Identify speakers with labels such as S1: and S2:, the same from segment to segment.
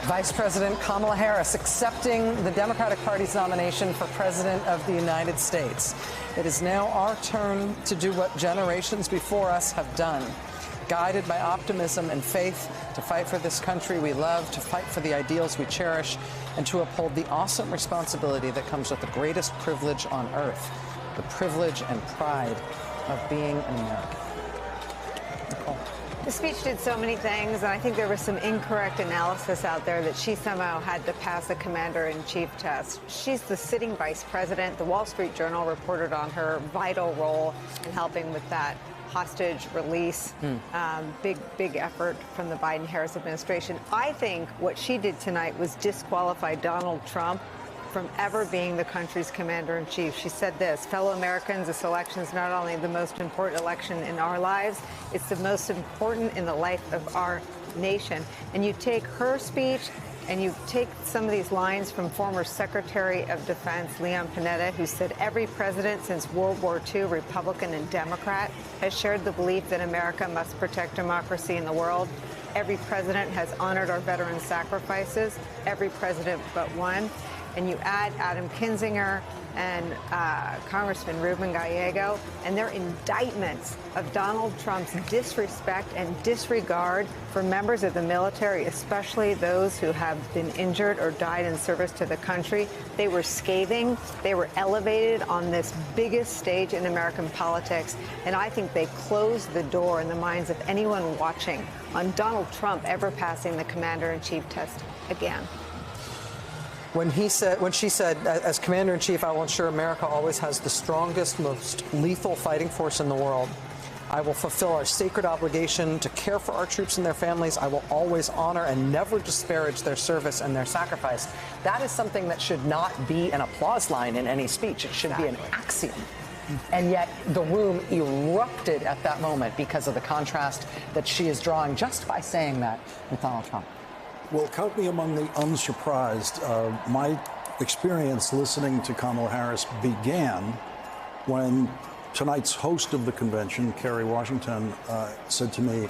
S1: Vice President Kamala Harris accepting the Democratic Party's nomination for President of the United States. It is now our turn to do what generations before us have done. Guided by optimism and faith, to fight for this country we love, to fight for the ideals we cherish, and to uphold the awesome responsibility that comes with the greatest privilege on earth, the privilege and pride of being an American. Nicole.
S2: The speech did so many things, and I think there was some incorrect analysis out there that she somehow had to pass a commander-in-chief test. She's the sitting vice president. The Wall Street Journal reported on her vital role in helping with that hostage release. Big effort from the Biden-Harris administration. I think what she did tonight was disqualify Donald Trump from ever being the country's commander-in-chief. She said this: fellow Americans, this election is not only the most important election in our lives, it's the most important in the life of our nation. And you take her speech and you take some of these lines from former Secretary of Defense Leon Panetta, who said every president since World War II, Republican and Democrat, has shared the belief that America must protect democracy in the world. Every president has honored our veteran sacrifices, every president but one. And you add Adam Kinzinger and Congressman Ruben Gallego, and their indictments of Donald Trump's disrespect and disregard for members of the military, especially those who have been injured or died in service to the country. They were scathing. They were elevated on this biggest stage in American politics. And I think they closed the door in the minds of anyone watching on Donald Trump ever passing the commander-in-chief test again.
S1: When she said, as commander-in-chief, I will ensure America always has the strongest, most lethal fighting force in the world. I will fulfill our sacred obligation to care for our troops and their families. I will always honor and never disparage their service and their sacrifice. That is something that should not be an applause line in any speech. It should be an axiom. And yet the room erupted at that moment because of the contrast that she is drawing just by saying that with Donald Trump.
S3: Well, count me among the unsurprised. My experience listening to Kamala Harris began when tonight's host of the convention, Kerry Washington, said to me,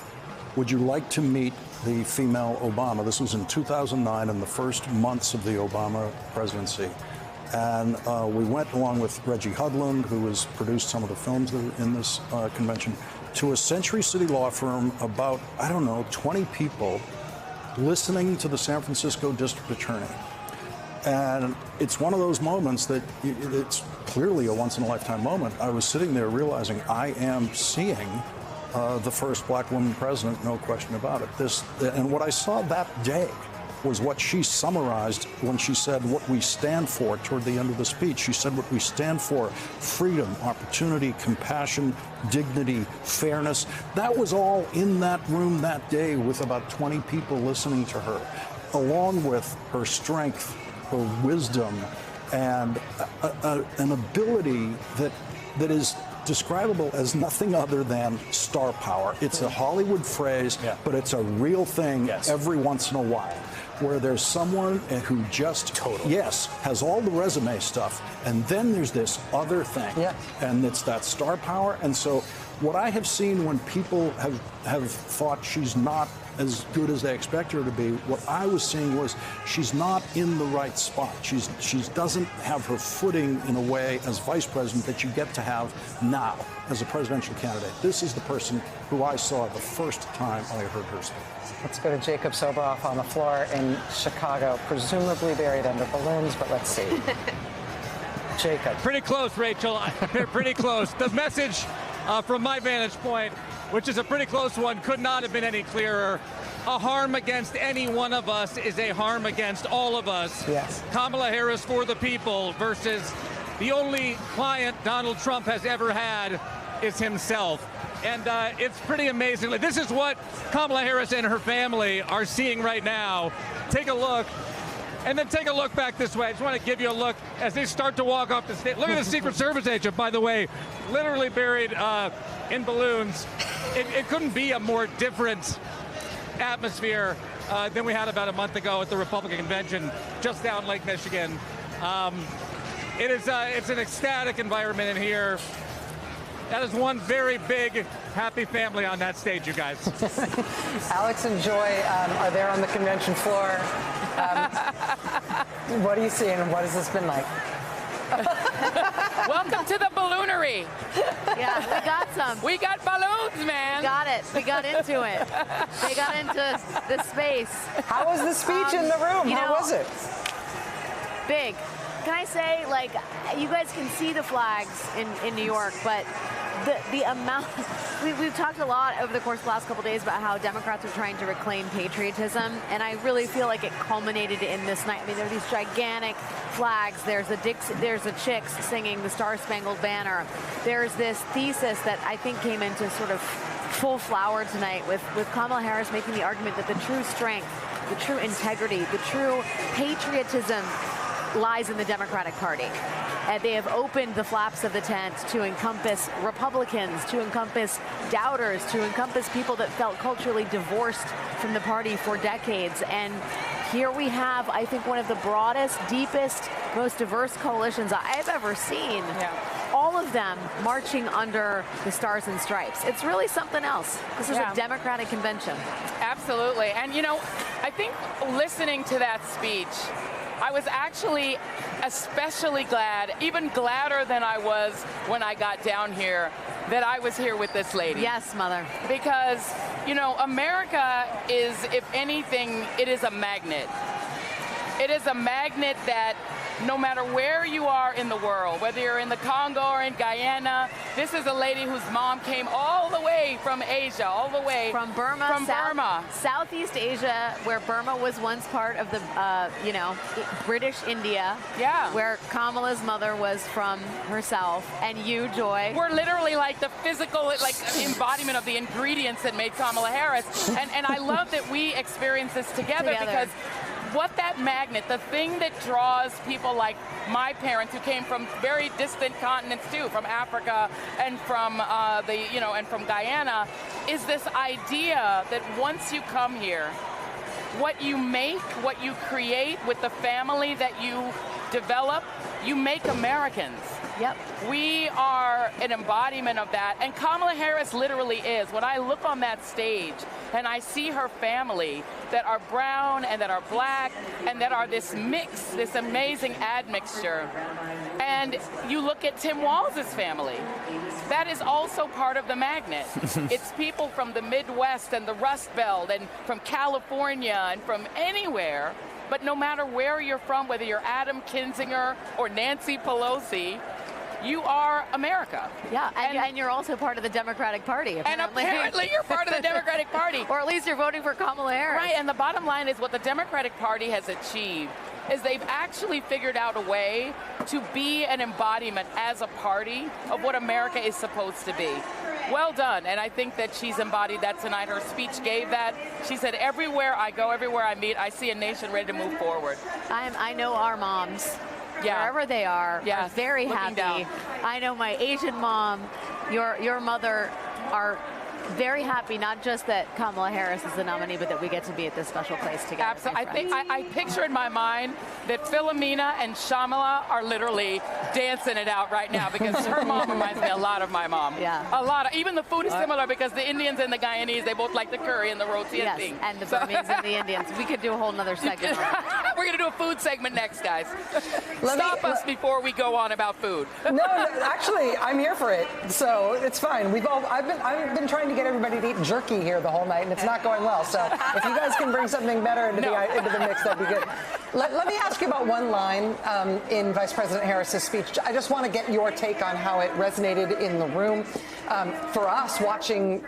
S3: would you like to meet the female Obama? This was in 2009, in the first months of the Obama presidency. And we went along with Reggie Hudlin, who has produced some of the films that are in this convention, to a Century City law firm, about, 20 people, listening to the San Francisco district attorney. And it's one of those moments that it's clearly a once-in-a-lifetime moment. I was sitting there realizing I am seeing the first black woman president, no question about it. And what I saw that day was what she summarized when she said what we stand for toward the end of the speech. She said what we stand for: freedom, opportunity, compassion, dignity, fairness. That was all in that room that day with about 20 people listening to her, along with her strength, her wisdom, and an ability that is describable as nothing other than star power. It's a Hollywood phrase, but it's a real thing every once in a while, where there's someone who just, has all the resume stuff, and then there's this other thing, and it's that star power. And so what I have seen when people have thought she's not as good as they expect her to be, what I was seeing was she's not in the right spot. She doesn't have her footing in a way as vice president that you get to have now as a presidential candidate. This is the person who I saw the first time I heard her speak.
S1: Let's go to Jacob Soboroff on the floor in Chicago, presumably buried under balloons, but let's see. Jacob.
S4: Pretty close, Rachel. Pretty close. The message from my vantage point, which is a pretty close one, could not have been any clearer. A harm against any one of us is a harm against all of us.
S1: Yes.
S4: Kamala Harris for the people versus the only client Donald Trump has ever had is himself. And it's pretty amazing. This is what Kamala Harris and her family are seeing right now. Take a look. And then take a look back this way. I just want to give you a look as they start to walk off the stage. Look at the Secret Service agent, by the way, literally buried in balloons. It couldn't be a more different atmosphere than we had about a month ago at the Republican convention just down Lake Michigan. It's an ecstatic environment in here. That is one very big, happy family on that stage, you guys.
S1: Alex and Joy are there on the convention floor. What are you seeing, and what has this been like?
S5: Welcome to the balloonery.
S6: Yeah, we got some.
S5: We got balloons, man.
S6: Got it. We got into it. They got into the space.
S1: How was the speech in the room? How was it?
S6: Big. Can I say, like, you guys can see the flags in New York, but the amount, we've talked a lot over the course of the last couple of days about how Democrats are trying to reclaim patriotism, and I really feel like it culminated in this night. I mean, there are these gigantic flags. There's a Chicks singing the Star Spangled Banner. There's this thesis that I think came into sort of full flower tonight with Kamala Harris making the argument that the true strength, the true integrity, the true patriotism lies in the Democratic Party. They have opened the flaps of the tent to encompass Republicans, to encompass doubters, to encompass people that felt culturally divorced from the party for decades. And here we have, I think, one of the broadest, deepest, most diverse coalitions I've ever seen. Yeah. All of them marching under the Stars and Stripes. It's really something else. This is a Democratic convention.
S5: Absolutely. And, you know, I think listening to that speech, I was actually especially glad, even gladder than I was when I got down here, that I was here with this lady.
S6: Yes, Mother.
S5: Because, you know, America is, if anything, it is a magnet. It is a magnet that no matter where you are in the world, whether you're in the Congo or in Guyana, this is a lady whose mom came all the way from Asia, all the way
S6: from Burma.
S5: From Burma.
S6: Southeast Asia, where Burma was once part of the, British India.
S5: Yeah.
S6: Where Kamala's mother was from herself. And you, Joy.
S5: We're literally like the physical, like embodiment of the ingredients that made Kamala Harris. And I love that we experience this together. Because what that magnet, the thing that draws people like my parents who came from very distant continents too, from Africa and from and from Guyana, is this idea that once you come here, what you make, what you create with the family that you develop, you make Americans.
S6: Yep.
S5: We are an embodiment of that, and Kamala Harris literally is. When I look on that stage and I see her family that are brown and that are black and that are this mix, this amazing admixture, and you look at Tim Walz's family, that is also part of the magnet. It's people from the Midwest and the Rust Belt and from California and from anywhere. But no matter where you're from, whether you're Adam Kinzinger or Nancy Pelosi, you are America.
S6: Yeah, and you're also part of the Democratic Party.
S5: Apparently. And apparently you're part of the Democratic Party.
S6: Or at least you're voting for Kamala Harris.
S5: Right, and the bottom line is what the Democratic Party has achieved is they've actually figured out a way to be an embodiment as a party of what America is supposed to be. Well done, and I think that she's embodied that tonight. Her speech gave that. She said, everywhere I go, everywhere I meet, I see a nation ready to move forward.
S6: I know our moms, wherever they are very happy.
S5: Down.
S6: I know my Asian mom, your mother are very happy, not just that Kamala Harris is the nominee, but that we get to be at this special place together.
S5: Absolutely. I picture in my mind that Philomena and Shamala are literally dancing it out right now because her mom reminds me a lot of my mom.
S6: Yeah.
S5: A lot. Even the food is similar because the Indians and the Guyanese, they both like the curry and the roti and thing.
S6: And the Burmese and the Indians. We could do a whole nother segment.
S5: We're going to do a food segment next, guys. Stop us before we go on about food.
S1: No, actually, I'm here for it, so it's fine. I've been trying to get everybody to eat jerky here the whole night, and it's not going well. So if you guys can bring something better into the mix, that'd be good. Let me ask you about one line in Vice President Harris's speech. I just want to get your take on how it resonated in the room. For us, watching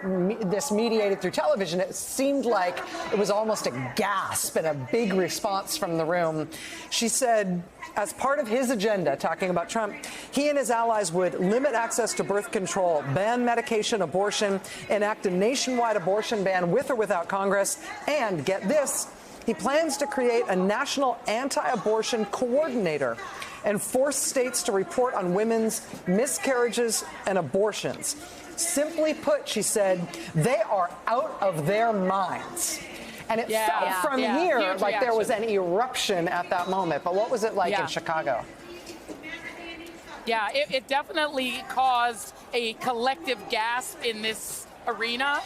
S1: this mediated through television, it seemed like it was almost a gasp and a big response from the room. She said, as part of his agenda, talking about Trump, he and his allies would limit access to birth control, ban medication abortion, enact a nationwide abortion ban with or without Congress, and get this, he plans to create a national anti-abortion coordinator and force states to report on women's miscarriages and abortions. Simply put, she said, they are out of their minds. And it felt from here
S5: huge
S1: like
S5: reaction.
S1: there was an eruption at that moment. But what was it like in Chicago?
S5: Yeah, it definitely caused a collective gasp in this arena.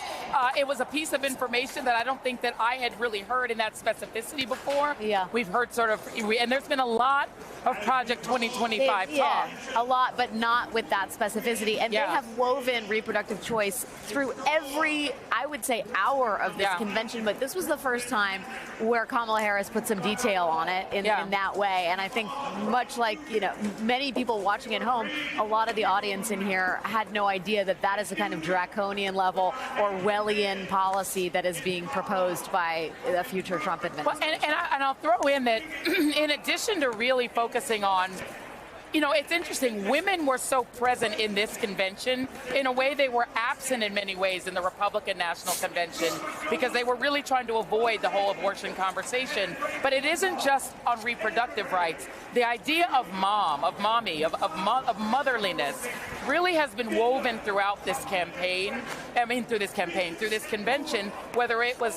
S5: It was a piece of information that I don't think that I had really heard in that specificity before.
S6: Yeah.
S5: We've heard sort of, and there's been a lot of Project 2025 talk.
S6: A lot, but not with that specificity. And
S5: Yeah.
S6: they have woven reproductive choice through every, I would say, hour of this convention. But this was the first time where Kamala Harris put some detail on it in that way. And I think much like, many people watching at home, a lot of the audience in here had no idea that that is the kind of draconian level Orwellian policy that is being proposed by the future Trump administration.
S5: Well, and I'll throw in that in addition to really focusing on, it's interesting. Women were so present in this convention. In a way, they were absent in many ways in the Republican National Convention because they were really trying to avoid the whole abortion conversation. But it isn't just on reproductive rights. The idea of mom, of mommy, of motherliness really has been woven throughout this campaign. Through this convention, whether it was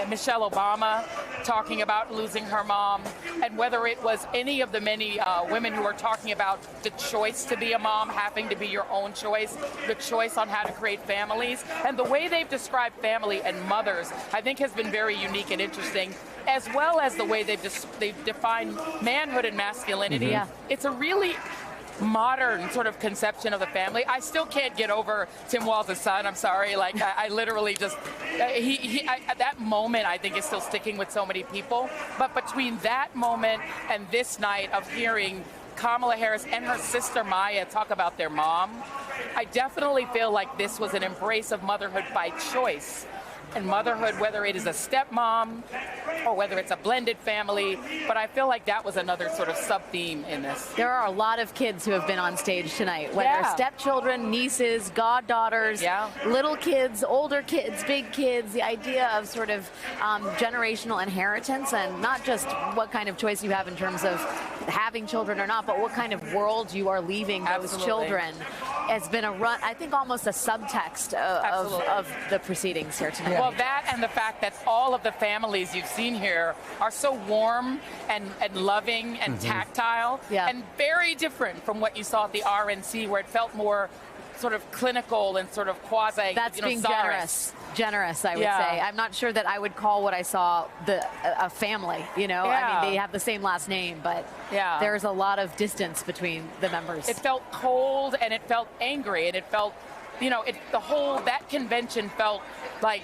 S5: Michelle Obama talking about losing her mom, and whether it was any of the many women who are talking about the choice to be a mom, having to be your own choice, the choice on how to create families, and the way they've described family and mothers, I think has been very unique and interesting, as well as the way they've defined manhood and masculinity.
S6: Yeah.
S5: It's a really modern sort of conception of the family. I still can't get over Tim Walz's son. I'm sorry. Like I literally just that moment I think is still sticking with so many people. But between that moment and this night of hearing Kamala Harris and her sister Maya talk about their mom, I definitely feel like this was an embrace of motherhood by choice. And motherhood, whether it is a stepmom or whether it's a blended family, but I feel like that was another sort of sub-theme in this.
S6: There are a lot of kids who have been on stage tonight, whether stepchildren, nieces, goddaughters, little kids, older kids, big kids, the idea of sort of generational inheritance and not just what kind of choice you have in terms of having children or not, but what kind of world you are leaving those children has been I think almost a subtext of the proceedings here tonight.
S5: Well, that and the fact that all of the families you've seen here are so warm and loving and tactile and very different from what you saw at the RNC, where it felt more sort of clinical and sort of quasi.
S6: That's being generous, I would say. I'm not sure that I would call what I saw a family, I mean, they have the same last name, but there's a lot of distance between the members.
S5: It felt cold and it felt angry and it felt, that convention felt like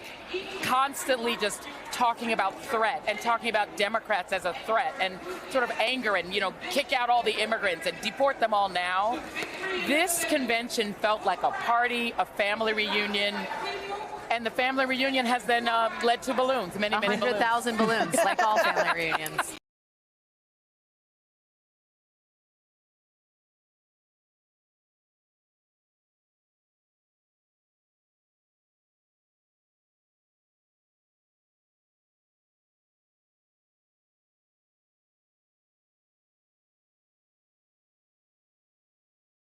S5: constantly just talking about threat and talking about Democrats as a threat and sort of anger and, kick out all the immigrants and deport them all now. This convention felt like a party, a family reunion. And the family reunion has then led to balloons, many balloons.
S6: 100,000 balloons, like all family reunions.